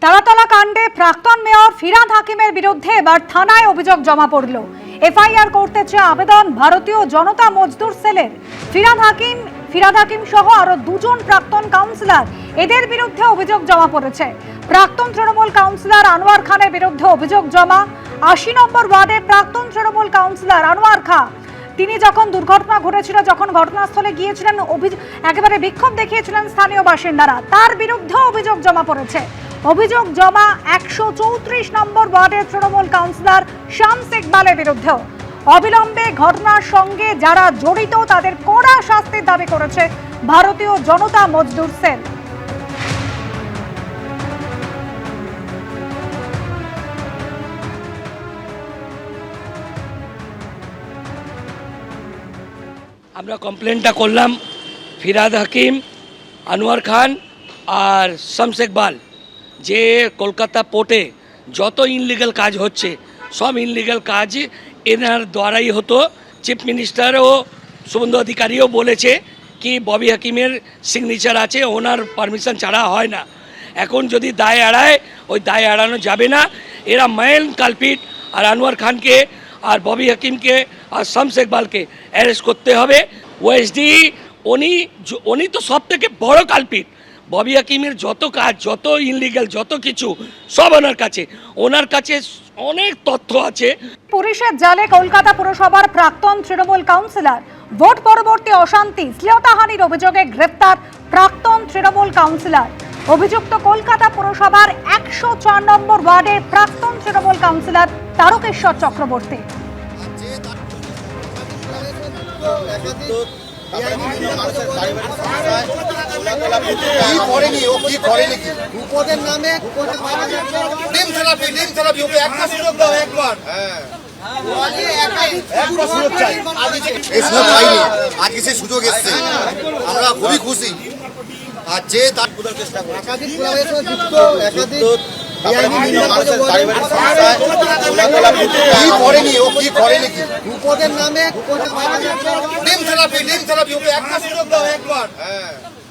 তারাতলা কাণ্ডে প্রাক্তন মেয়র ফিরহাদ হাকিমের বিরুদ্ধে এবার থানায় অভিযোগ জমা পড়ল। এফআইআর করতে চেয়ে আবেদন ভারতীয় জনতা মজদুর সেলের। ফিরহাদ হাকিম সহ আরো দুজন প্রাক্তন কাউন্সিলর, এদের বিরুদ্ধে অভিযোগ জমা পড়েছে। প্রাক্তন তৃণমূল কাউন্সিলর আনোয়ার খানের বিরুদ্ধে অভিযোগ জমা। ৮০ নম্বর ওয়ার্ডের প্রাক্তন তৃণমূল কাউন্সিলর আনোয়ার খান, তিনি যখন দুর্ঘটনা ঘটেছিল, যখন ঘটনাস্থলে গিয়েছিলেন, একেবারে বিক্ষোভ দেখিয়েছিলেন স্থানীয় বাসিন্দারা, তার বিরুদ্ধে অভিযোগ জমা পড়েছে। অভিযোগ জমা ১৩৪ নম্বর ওয়ার্ডের তৃণমূল কাউন্সিলর শামস ইকবালের বিরুদ্ধেও। অবিলম্বে ঘটনার সঙ্গে যারা জড়িত তাদের কড়া শাস্তির দাবি করেছে ভারতীয় জনতা মজদুর সেল। আমরা কমপ্লেনটা করলাম ফিরহাদ হাকিম, আনোয়ার খান আর শামস ইকবাল, যে কলকাতা পোর্টে যত ইনলিগাল কাজ হচ্ছে সব ইনলিগাল কাজ এনার দ্বারাই হতো। চিফ মিনিস্টার ও শুভেন্দু অধিকারীও বলেছে কি ববি হাকিমের সিগনেচার আছে, ওনার পারমিশন ছাড়া হয় না। এখন যদি দায় এড়ায়, ওই দায় এড়ানো যাবে না। এরা মেইন কালপিট, আর আনোয়ার খানকে আর ববি হাকিমকে আর শামস ইকবালকে অ্যারেস্ট করতে হবে। ওএসডি উনি তো সব থেকে বড় কালপিট। ববি হাকিমের যত কাজ, যত ইনলিগাল, যত কিছু সব ওনার কাছে অনেক তথ্য আছে। পুলিশের জালে কলকাতা পুরসভার প্রাক্তন তৃণমূল কাউন্সিলর। ভোট পরবর্তী অশান্তি, শ্লীলতাহানির অভিযোগে গ্রেফতার প্রাক্তন তৃণমূল কাউন্সিলর। অভিযুক্ত কলকাতা পুরসভার ১০৪ নম্বর ওয়ার্ডের প্রাক্তন তৃণমূল কাউন্সিলর তারকেশ্বর চক্রবর্তী। আজকে সে সুযোগ এসছে, আমরা খুবই খুশি। আর যে তার চেষ্টা করে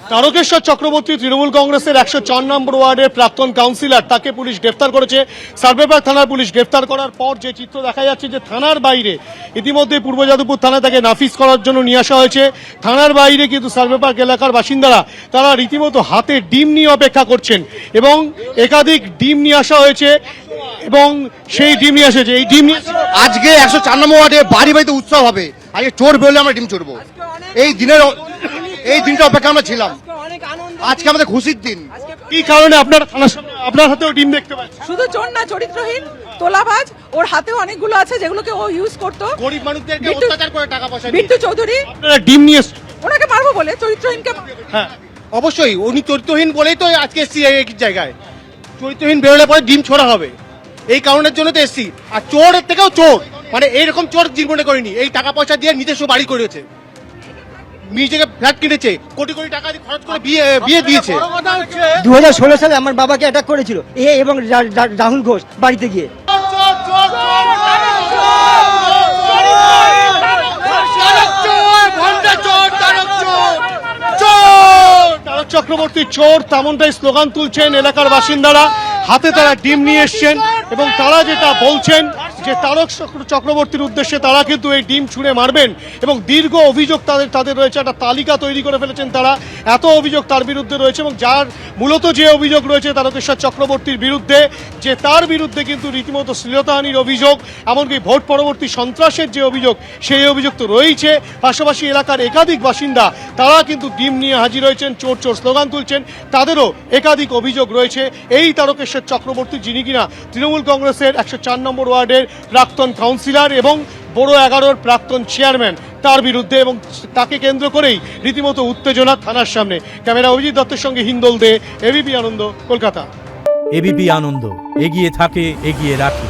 তারকেশ্বর চক্রবর্তী তৃণমূল কংগ্রেসের ১০৪ নম্বর ওয়ার্ডের প্রাক্তন কাউন্সিলর, তাকে পুলিশ গ্রেফতার করেছে। সার্ভেপার থানার পুলিশ গ্রেফতার করার পর যে চিত্র দেখা যাচ্ছে যে থানার বাইরে ইতিমধ্যে পূর্ব যাদবপুর থানায় তাকে নাফিস করার জন্য নিয়ে আসা হয়েছে। থানার বাইরে কিন্তু সার্ভেপার এলাকার বাসিন্দারা তারা রীতিমতো হাতে ডিম নিয়ে অপেক্ষা করছেন এবং একাধিক ডিম নিয়ে আসা হয়েছে এবং সেই ডিম নিয়ে এসেছে। এই ডিম আজকে ১০৪ নম্বর ওয়ার্ডে বাড়ি বাড়িতে উৎসব হবে। আজকে চোর বেরোলে আমরা ডিম চড়বো। এই দিনটা অপেক্ষা আমরা ছিলাম। আজকে আমাদের খুশির দিন। কি কারণে আপনার হাতেও ডিম দেখতে পাচ্ছি? শুধু চোর না, চরিত্রহীন, তোলাবাজ, ওর হাতেও অনেকগুলো আছে যেগুলোকে ও ইউজ করতো গরিব মানুষদেরকে অত্যাচার করে টাকা পয়সা। বিট্টু চৌধুরী, আপনারা ডিম নিয়ে ওনাকে মারবো বলে চরিত্রহীনকে। হ্যাঁ, অবশ্যই উনি চরিত্রহীন বলেই তো আজকে এসছি এই জায়গায়। চরিত্রহীন বেরোলে পরে ডিম ছোড়া হবে, এই কারণের জন্য তো এসছি। আর চোরের থেকেও চোর, মানে এইরকম চোর জীবনে করিনি। এই টাকা পয়সা দিয়ে নিজস্ব বাড়ি করেছে, নিজেকে ফ্ল্যাট কিনেছে, কোটি কোটি টাকা দিয়ে খরচ করে বিয়ে দিয়েছে। 2016 সালে আমার বাবাকে অ্যাটাক করেছিল এবং রাহুল ঘোষ বাড়িতে গিয়ে। তারক চক্রবর্তী চোর, তেমনটাই স্লোগান তুলছেন এলাকার বাসিন্দারা। হাতে তারা ডিম নিয়ে এসছেন এবং তারা যেটা বলছেন যে তারক চক্রবর্তীর উদ্দেশ্যে তারা কিন্তু এই ডিম ছুঁড়ে মারবেন এবং দীর্ঘ অভিযোগ তাদের রয়েছে। একটা তালিকা তৈরি করে ফেলেছেন তারা, এত অভিযোগ তার বিরুদ্ধে রয়েছে এবং যার মূলত যে অভিযোগ রয়েছে তারকেশ্বর চক্রবর্তীর বিরুদ্ধে, যে তার বিরুদ্ধে কিন্তু রীতিমতো শ্লীলতাহানির অভিযোগ, এমনকি ভোট পরবর্তী সন্ত্রাসের যে অভিযোগ সেই অভিযোগ তো রয়েছে। পাশাপাশি এলাকার একাধিক বাসিন্দা তারা কিন্তু ডিম নিয়ে হাজির হয়েছেন, চোর চোর স্লোগান তুলছেন, তাদেরও একাধিক অভিযোগ রয়েছে। এই তারকেশ্বর চক্রবর্তী, যিনি কিনা তৃণমূল কংগ্রেসের ১০৪ নম্বর ওয়ার্ডের প্রাক্তন কাউন্সিলর এবং বড় ১১-র প্রাক্তন চেয়ারম্যান, তার বিরুদ্ধে এবং তাকে কেন্দ্র করেই রীতিমতো উত্তেজনা থানার সামনে। ক্যামেরা অভিজিৎ দত্তের সঙ্গে হিন্দল দে, এবিপি আনন্দ, কলকাতা। এবিপি আনন্দ, এগিয়ে থাকে, এগিয়ে রাখে।